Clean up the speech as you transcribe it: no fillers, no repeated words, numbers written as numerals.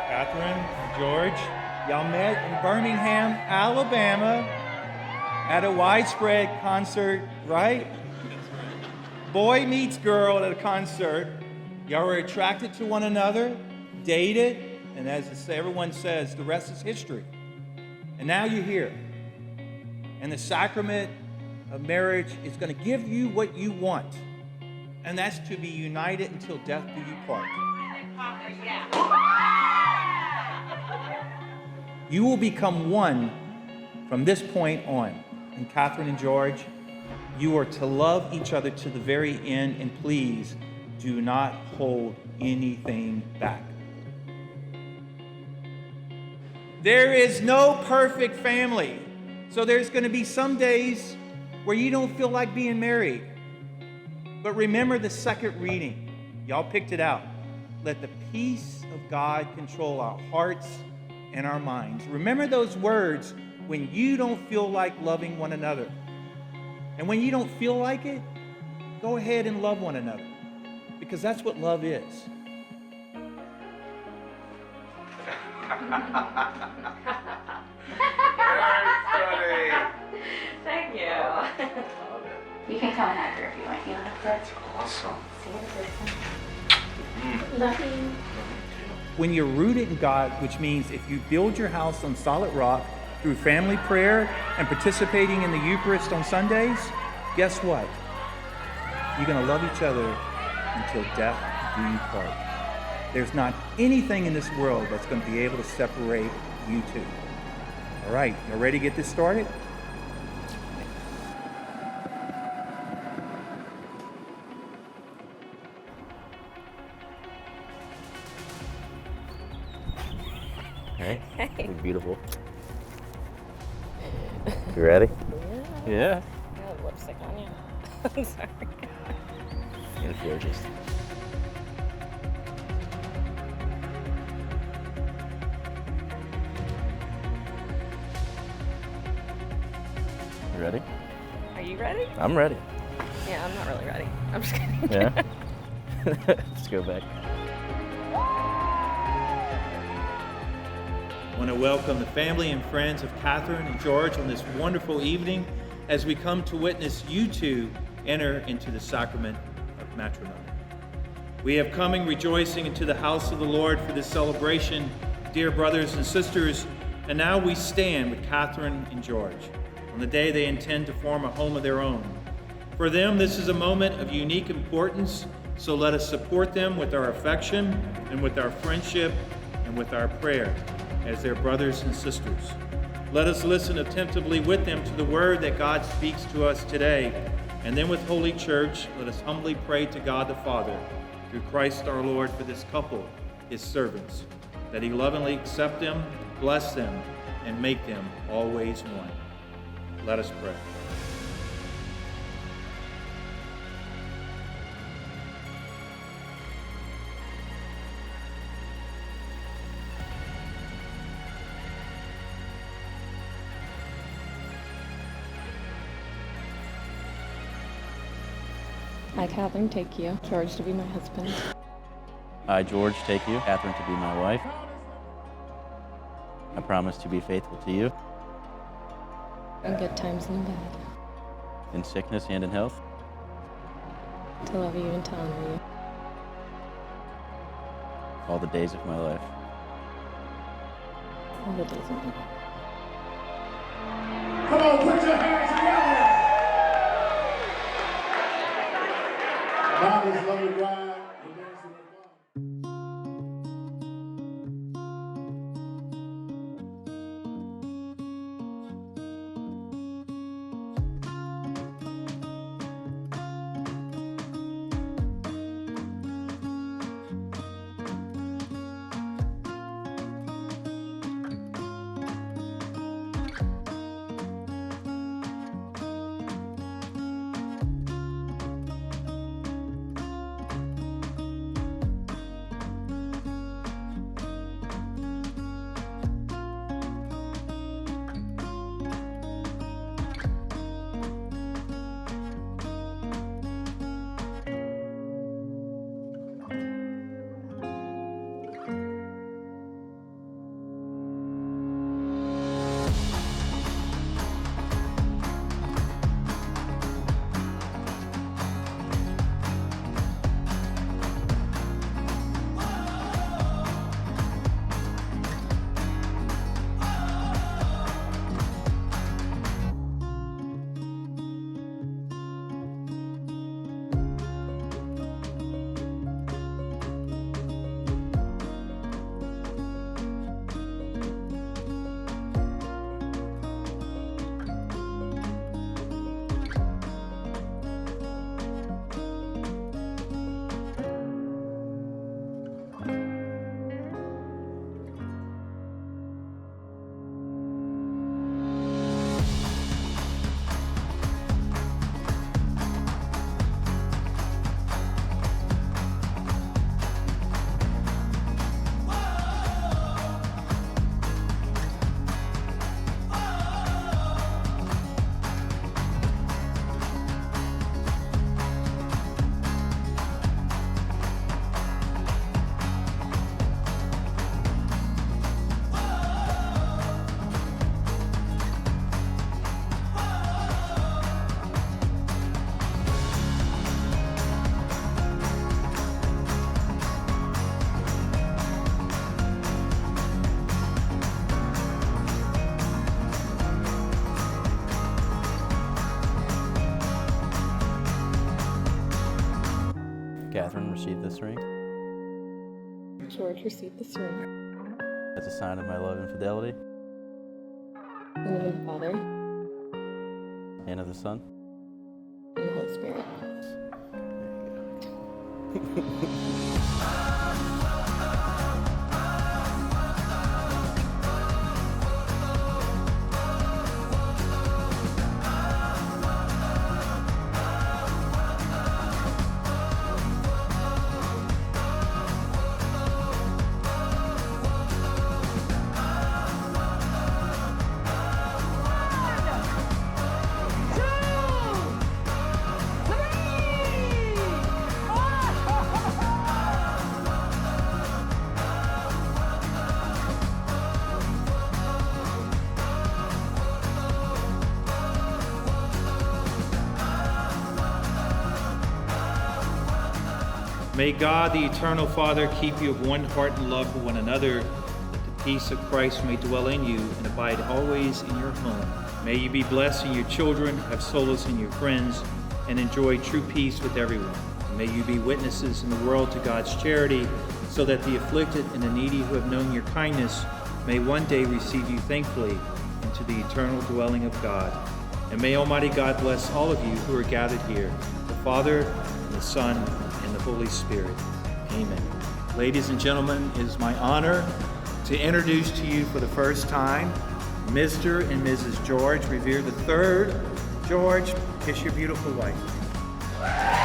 Katherine, George, y'all met in Birmingham, Alabama at a widespread concert, right? Boy meets girl at a concert. Y'all were attracted to one another, dated, and as everyone says, the rest is history. And now you're here. And the sacrament of marriage is going to give you what you want. And that's to be united until death do you part. You will become one from this point on. And Katherine and George, you are to love each other to the very end, and please do not hold anything back. There is no perfect family. So there's going to be some days where you don't feel like being married. But remember the second reading. Y'all picked it out. Let the peace of God control our hearts and our minds. Remember those words when you don't feel like loving one another. And when you don't feel like it, go ahead and love one another. Because that's what love is. Thank you. You can come in after if you want. You don't have to. That's awesome. See you in person. Love you. When you're rooted in God, which means if you build your house on solid rock through family prayer and participating in the Eucharist on Sundays, guess what? You're going to love each other until death do you part. There's not anything in this world that's going to be able to separate you two. All right, you ready to get this started? Hey, Hey. you're beautiful. You ready? Yeah. I have lipstick on you. I'm sorry. You're gorgeous. You ready? Are you ready? I'm ready. Yeah, I'm not really ready. I'm just kidding. Yeah? Let's go back. I want to welcome the family and friends of Katherine and George on this wonderful evening as we come to witness you two enter into the sacrament of matrimony. We have come rejoicing into the house of the Lord for this celebration, dear brothers and sisters, and now we stand with Katherine and George on the day they intend to form a home of their own. For them, this is a moment of unique importance, so let us support them with our affection and with our friendship and with our prayer as their brothers and sisters. Let us listen attentively with them to the word that God speaks to us today. And then with Holy Church, let us humbly pray to God the Father, through Christ our Lord, for this couple, his servants, that he lovingly accept them, bless them, and make them always one. Let us pray. I, Katherine, take you, George, to be my husband. I, George, take you, Katherine, to be my wife. I promise to be faithful to you In good times and in bad. in sickness and in health. To love you and to honor you. All the days of my life. All the days of my life. Come on, put your hands together. God is loving God. Katherine, receive this ring George, receive this ring. as a sign of my love and fidelity, In the name of the Father, and of the Son. and the Holy Spirit. May God, the eternal Father, keep you of one heart and love for one another, that the peace of Christ may dwell in you and abide always in your home. May you be blessed in your children, have solace in your friends, and enjoy true peace with everyone. And may you be witnesses in the world to God's charity, so that the afflicted and the needy who have known your kindness may one day receive you thankfully into the eternal dwelling of God. And may Almighty God bless all of you who are gathered here, the Father, and the Son, and the Holy Spirit. Amen. Ladies and gentlemen, it is my honor to introduce to you for the first time Mr. and Mrs. George Revere III. George, kiss your beautiful wife.